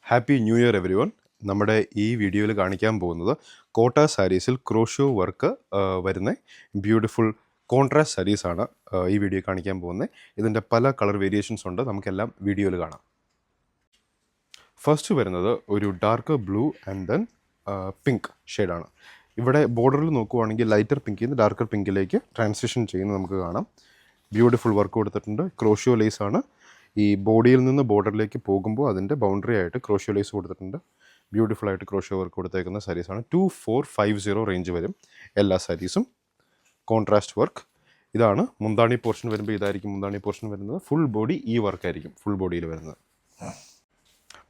Happy new year every one. നമ്മുടെ ഈ വീഡിയോയിൽ കാണിക്കാൻ പോകുന്നത് കോട്ട സാരീസിൽ ക്രോഷോ വർക്ക് വരുന്ന ബ്യൂട്ടിഫുൾ കോൺട്രാസ്റ്റ് സാരീസാണ് ഈ വീഡിയോ കാണിക്കാൻ പോകുന്നത്. ഇതിൻ്റെ പല കളർ വേരിയേഷൻസ് ഉണ്ട്, നമുക്കെല്ലാം വീഡിയോയിൽ കാണാം. ഫസ്റ്റ് വരുന്നത് ഒരു dark blue and then pink ഷെയ്ഡാണ്. ഇവിടെ ബോർഡറിൽ നോക്കുവാണെങ്കിൽ ലൈറ്റർ പിങ്കിൽ നിന്ന് ഡാർക്കർ പിങ്കിലേക്ക് ട്രാൻസിഷൻ ചെയ്യുന്നത് നമുക്ക് കാണാം. ബ്യൂട്ടിഫുൾ വർക്ക് കൊടുത്തിട്ടുണ്ട്. ക്രോഷ്യോ ലേസ് ആണ്. ഈ ബോഡിയിൽ നിന്ന് ബോർഡറിലേക്ക് പോകുമ്പോൾ അതിൻ്റെ ബൗണ്ടറി ആയിട്ട് ക്രോഷ്യോ ലേസ് കൊടുത്തിട്ടുണ്ട്. ബ്യൂട്ടിഫുൾ ആയിട്ട് ക്രോഷ്യോ വർക്ക് കൊടുത്തേക്കുന്ന സാരീസാണ്. 2450 റേഞ്ച് വരും എല്ലാ സാരീസും. കോൺട്രാസ്റ്റ് വർക്ക് ഇതാണ്. മുന്താണി പോർഷൻ വരുമ്പോൾ ഇതായിരിക്കും മുന്താണി പോർഷൻ വരുന്നത്. ഫുൾ ബോഡി ഈ വർക്കായിരിക്കും ഫുൾ ബോഡിയിൽ വരുന്നത്.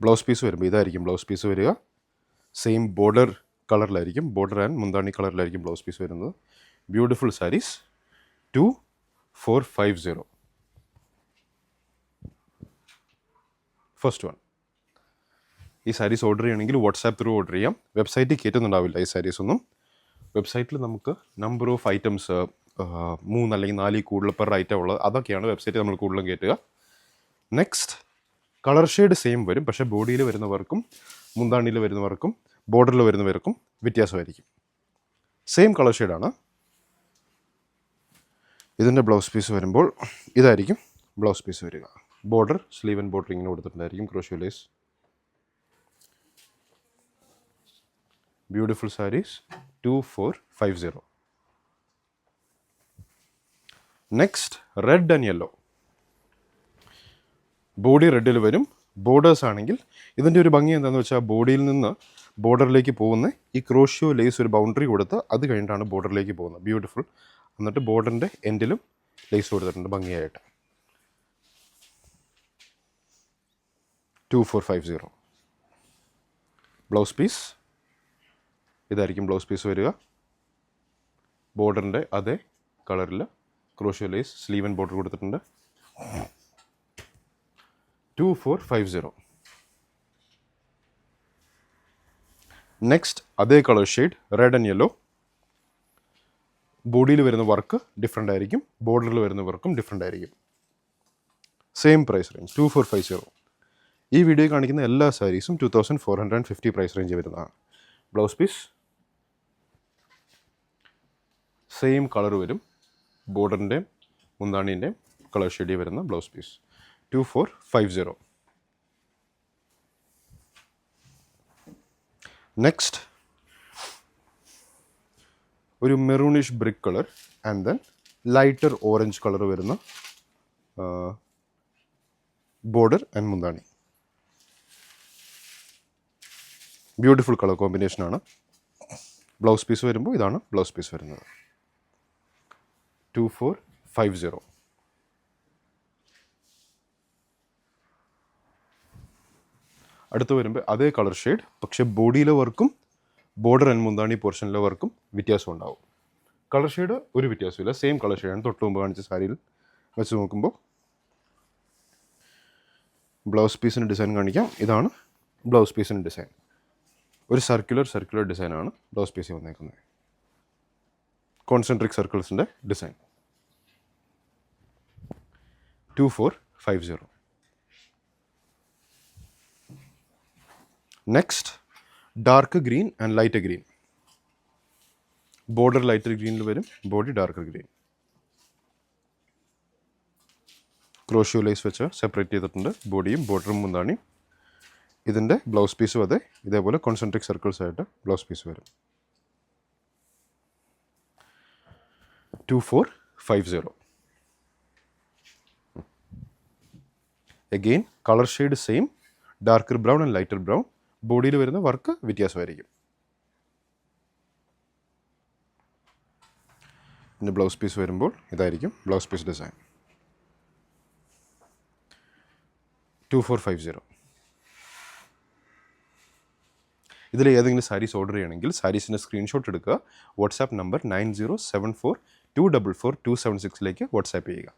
ബ്ലൗസ് പീസ് വരുമ്പോൾ ഇതായിരിക്കും ബ്ലൗസ് പീസ് വരിക. സെയിം ബോർഡർ കളറിലായിരിക്കും, ബോർഡർ ആൻഡ് മുന്താണി കളറിലായിരിക്കും ബ്ലൗസ് പീസ് വരുന്നത്. Beautiful saris 2450. First one. ഈ സാരീസ് ഓർഡർ ചെയ്യണമെങ്കിൽ വാട്സാപ്പ് ത്രൂ ഓർഡർ ചെയ്യാം. വെബ്സൈറ്റിൽ കയറ്റുന്നുണ്ടാവില്ല ഈ സാരീസ് ഒന്നും. വെബ്സൈറ്റിൽ നമുക്ക് നമ്പർ ഓഫ് ഐറ്റംസ് 3 അല്ലെങ്കിൽ 4 കൂടുതൽ പെർ ഐറ്റം ഉള്ളത്, അതൊക്കെയാണ് വെബ്സൈറ്റിൽ നമ്മൾ കൂടുതലും കയറ്റുക. നെക്സ്റ്റ്, കളർ ഷെയ്ഡ് സെയിം വരും, പക്ഷേ ബോഡിയിൽ വരുന്നവർക്കും മുന്താണിയിൽ വരുന്നവർക്കും ബോർഡറിൽ വരുന്നവർക്കും വ്യത്യാസമായിരിക്കും. സെയിം കളർ ഷെയ്ഡാണ്. ഇതിൻ്റെ ബ്ലൗസ് പീസ് വരുമ്പോൾ ഇതായിരിക്കും ബ്ലൗസ് പീസ് വരിക. ബോർഡർ സ്ലീവ് ആൻഡ് ബോർഡർ ഇങ്ങനെ കൊടുത്തിട്ടുണ്ടായിരിക്കും crochet lace. Beautiful saris 2450. Next, red and yellow. Body റെഡിൽ വരും. ബോർഡേഴ്സ് ആണെങ്കിൽ ഇതിൻ്റെ ഒരു ഭംഗി എന്താണെന്ന് വെച്ചാൽ ബോഡിയിൽ നിന്ന് ബോർഡറിലേക്ക് പോകുന്ന ഈ ക്രോഷ്യോ ലേസ് ഒരു ബൗണ്ടറി കൊടുത്ത് അത് കഴിഞ്ഞിട്ടാണ് ബോർഡറിലേക്ക് പോകുന്നത്. ബ്യൂട്ടിഫുൾ. എന്നിട്ട് ബോർഡറിൻ്റെ എൻഡിലും ലേസ് കൊടുത്തിട്ടുണ്ട് ഭംഗിയായിട്ട്. 2450. ബ്ലൗസ് പീസ് ഇതായിരിക്കും ബ്ലൗസ് പീസ് വരിക. ബോർഡറിൻ്റെ അതേ കളറിൽ crochet lace sleeve and border കൊടുത്തിട്ടുണ്ട്. 2450. നെക്സ്റ്റ്, അതേ colour shade red and yellow. ബോഡിയിൽ വരുന്ന വർക്ക് ഡിഫറെൻ്റ് ആയിരിക്കും, ബോർഡറിൽ വരുന്ന വർക്കും ഡിഫറെൻ്റ് ആയിരിക്കും. Same price range 2450. ഈ വീഡിയോ കാണിക്കുന്ന എല്ലാ സാരീസും 2450 പ്രൈസ് റേഞ്ച് വരുന്നതാണ്. ബ്ലൗസ് പീസ് സെയിം കളർ വരും, ബോർഡറിൻ്റെയും മുന്താണീൻ്റെയും കളർ ഷെയ്ഡിൽ വരുന്ന ബ്ലൗസ് പീസ്. 2450. നെക്സ്റ്റ്, ഒരു maroonish brick colour and then lighter orange colour വരുന്ന ബോർഡർ ആൻഡ് മുന്താണി. ബ്യൂട്ടിഫുൾ കളർ കോമ്പിനേഷനാണ്. ബ്ലൗസ് പീസ് വരുമ്പോൾ ഇതാണ് ബ്ലൗസ് പീസ് വരുന്നത്. 2450. അടുത്ത് വരുമ്പോൾ അതേ കളർ ഷെയ്ഡ്, പക്ഷേ ബോഡിയിലെ വർക്കും ബോർഡർ ആൻഡ് മുന്താണി പോർഷനിലെ വർക്കും വ്യത്യാസം ഉണ്ടാവും. കളർ ഷെയ്ഡ് ഒരു വ്യത്യാസമില്ല, സെയിം കളർ ഷെയ്ഡാണ്. തൊട്ട് മുമ്പ് കാണിച്ച സാരിയിൽ വെച്ച് നോക്കുമ്പോൾ ബ്ലൗസ് പീസിന് ഡിസൈൻ കാണിക്കാം. ഇതാണ് ബ്ലൗസ് പീസിന് ഡിസൈൻ. ഒരു സർക്കുലർ ഡിസൈനാണ് ബ്ലൗസ് പീസിൽ വന്നേക്കുന്നത്. കോൺസെൻട്രിക് സർക്കിൾസിൻ്റെ design. 2450. Next, dark green and light green. Border lighter ഗ്രീനിൽ വരും, body dark green. Crochet lace വെച്ച് സെപ്പറേറ്റ് ചെയ്തിട്ടുണ്ട് ബോഡിയും ബോർഡറും മുന്താണിയും. ഇതിൻ്റെ ബ്ലൗസ് പീസും അതെ ഇതേപോലെ കോൺസെൻട്രിക് സർക്കിൾസ് ആയിട്ട് ബ്ലൗസ് പീസ് വരും. 2450. Again colour shade same, darker brown and lighter brown. ബോഡിയിൽ വരുന്ന വർക്ക് വ്യത്യാസമായിരിക്കും. പിന്നെ ബ്ലൗസ് പീസ് വരുമ്പോൾ ഇതായിരിക്കും ബ്ലൗസ് പീസ് ഡിസൈൻ. 2450. ഇതിൽ ഏതെങ്കിലും സാരീസ് ഓർഡർ ചെയ്യണമെങ്കിൽ സാരീസിൻ്റെ സ്ക്രീൻഷോട്ട് എടുക്കുക. വാട്സാപ്പ് നമ്പർ 9074244276 വാട്സാപ്പ് ചെയ്യുക.